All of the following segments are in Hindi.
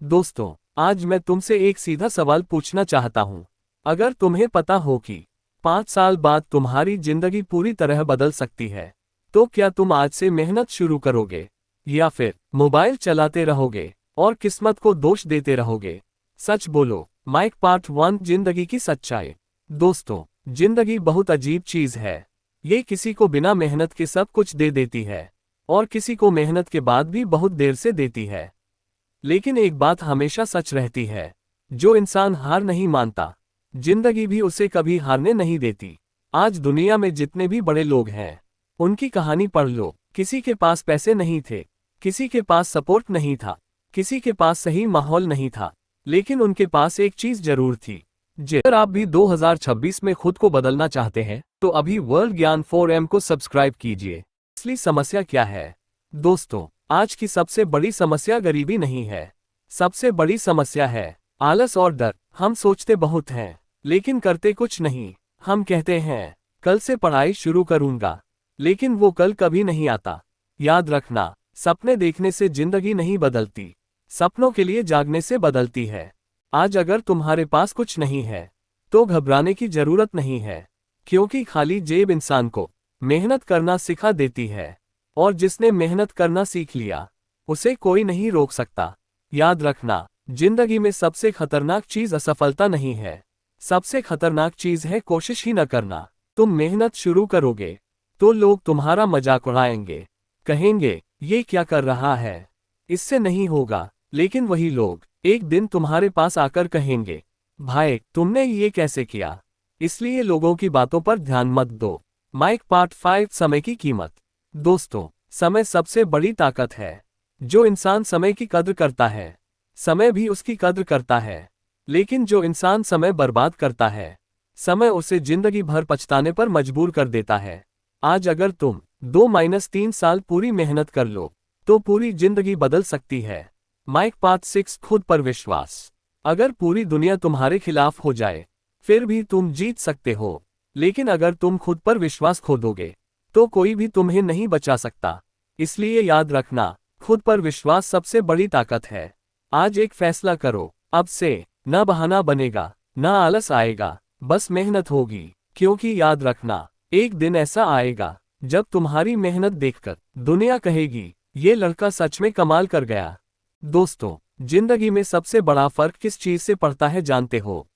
दोस्तों, आज मैं तुमसे एक सीधा सवाल पूछना चाहता हूँ। अगर तुम्हें पता हो कि 5 साल बाद तुम्हारी जिंदगी पूरी तरह बदल सकती है, तो क्या तुम आज से मेहनत शुरू करोगे या फिर मोबाइल चलाते रहोगे और किस्मत को दोष देते रहोगे? सच बोलो। माइक पार्ट 1, जिंदगी की सच्चाई। दोस्तों, जिंदगी बहुत अजीब चीज है। ये किसी को बिना मेहनत के सब कुछ दे देती है और किसी को मेहनत के बाद भी बहुत देर से देती है। लेकिन एक बात हमेशा सच रहती है, जो इंसान हार नहीं मानता, जिंदगी भी उसे कभी हारने नहीं देती। आज दुनिया में जितने भी बड़े लोग हैं, उनकी कहानी पढ़ लो। किसी के पास पैसे नहीं थे, किसी के पास सपोर्ट नहीं था, किसी के पास सही माहौल नहीं था, लेकिन उनके पास एक चीज जरूर थी। अगर आप भी 2026 में खुद को बदलना चाहते हैं, तो अभी वर्ल्ड ज्ञान 4M को सब्सक्राइब कीजिए। असली समस्या क्या है? दोस्तों, आज की सबसे बड़ी समस्या गरीबी नहीं है। सबसे बड़ी समस्या है आलस और डर। हम सोचते बहुत हैं, लेकिन करते कुछ नहीं। हम कहते हैं, कल से पढ़ाई शुरू करूंगा, लेकिन वो कल कभी नहीं आता। याद रखना, सपने देखने से जिंदगी नहीं बदलती, सपनों के लिए जागने से बदलती है। आज अगर तुम्हारे पास कुछ नहीं है, तो घबराने की जरूरत नहीं है, क्योंकि खाली जेब इंसान को मेहनत करना सिखा देती है, और जिसने मेहनत करना सीख लिया, उसे कोई नहीं रोक सकता। याद रखना, जिंदगी में सबसे खतरनाक चीज असफलता नहीं है, सबसे खतरनाक चीज है कोशिश ही न करना। तुम मेहनत शुरू करोगे, तो लोग तुम्हारा मजाक उड़ाएंगे, कहेंगे ये क्या कर रहा है, इससे नहीं होगा। लेकिन वही लोग एक दिन तुम्हारे पास आकर कहेंगे, भाई तुमने ये कैसे किया? इसलिए लोगों की बातों पर ध्यान मत दो। माइक पार्ट 5, समय की कीमत। दोस्तों, समय सबसे बड़ी ताकत है। जो इंसान समय की कद्र करता है, समय भी उसकी कद्र करता है। लेकिन जो इंसान समय बर्बाद करता है, समय उसे जिंदगी भर पछताने पर मजबूर कर देता है। आज अगर तुम 2-3 साल पूरी मेहनत कर लो, तो पूरी जिंदगी बदल सकती है। माइक पार्ट 6, खुद पर विश्वास। अगर पूरी दुनिया तुम्हारे खिलाफ हो जाए, फिर भी तुम जीत सकते हो। लेकिन अगर तुम खुद पर विश्वास खो दोगे, तो कोई भी तुम्हें नहीं बचा सकता। इसलिए याद रखना, खुद पर विश्वास सबसे बड़ी ताकत है। आज एक फैसला करो, अब से न बहाना बनेगा, न आलस आएगा, बस मेहनत होगी। क्योंकि याद रखना, एक दिन ऐसा आएगा जब तुम्हारी मेहनत देखकर दुनिया कहेगी, ये लड़का सच में कमाल कर गया। दोस्तों, जिंदगी में सबसे बड़ा फर्क किस चीज से पड़ता है जानते हो?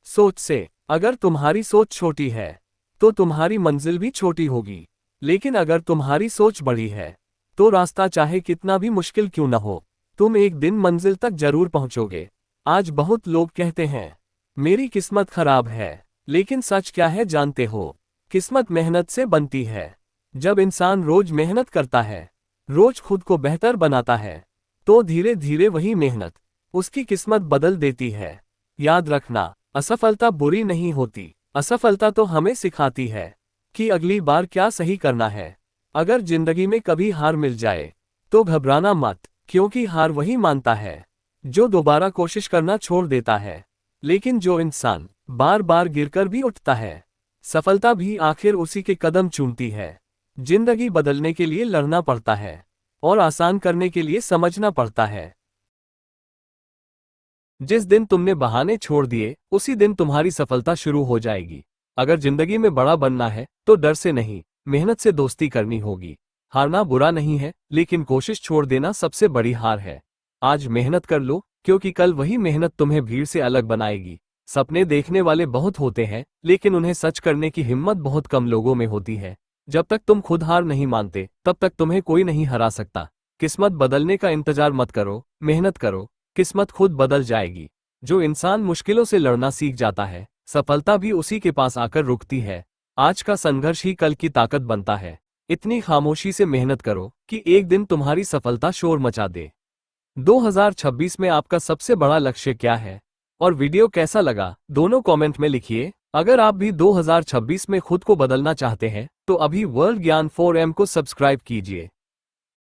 सोच से। अगर तुम्हारी सोच छोटी है, तो तुम्हारी मंजिल भी छोटी होगी। लेकिन अगर तुम्हारी सोच बड़ी है, तो रास्ता चाहे कितना भी मुश्किल क्यों न हो, तुम एक दिन मंजिल तक जरूर पहुंचोगे। आज बहुत लोग कहते हैं, मेरी किस्मत खराब है, लेकिन सच क्या है जानते हो? किस्मत मेहनत से बनती है। जब इंसान रोज मेहनत करता है, रोज खुद को बेहतर बनाता है, तो धीरे धीरे वही मेहनत उसकी किस्मत बदल देती है। याद रखना, असफलता बुरी नहीं होती, असफलता तो हमें सिखाती है कि अगली बार क्या सही करना है। अगर जिंदगी में कभी हार मिल जाए, तो घबराना मत, क्योंकि हार वही मानता है जो दोबारा कोशिश करना छोड़ देता है। लेकिन जो इंसान बार बार गिरकर भी उठता है, सफलता भी आखिर उसी के कदम चूमती है। जिंदगी बदलने के लिए लड़ना पड़ता है, और आसान करने के लिए समझना पड़ता है। जिस दिन तुमने बहाने छोड़ दिए, उसी दिन तुम्हारी सफलता शुरू हो जाएगी। अगर जिंदगी में बड़ा बनना है, तो डर से नहीं, मेहनत से दोस्ती करनी होगी। हारना बुरा नहीं है, लेकिन कोशिश छोड़ देना सबसे बड़ी हार है। आज मेहनत कर लो, क्योंकि कल वही मेहनत तुम्हें भीड़ से अलग बनाएगी। सपने देखने वाले बहुत होते हैं, लेकिन उन्हें सच करने की हिम्मत बहुत कम लोगों में होती है। जब तक तुम खुद हार नहीं मानते, तब तक तुम्हें कोई नहीं हरा सकता। किस्मत बदलने का इंतजार मत करो, मेहनत करो, किस्मत खुद बदल जाएगी। जो इंसान मुश्किलों से लड़ना सीख जाता है, सफलता भी उसी के पास आकर रुकती है। आज का संघर्ष ही कल की ताकत बनता है। इतनी खामोशी से मेहनत करो कि एक दिन तुम्हारी सफलता शोर मचा दे। 2026 में आपका सबसे बड़ा लक्ष्य क्या है, और वीडियो कैसा लगा, दोनों कमेंट में लिखिए। अगर आप भी 2026 में खुद को बदलना चाहते हैं, तो अभी वर्ल्ड ज्ञान 4M को सब्सक्राइब कीजिए।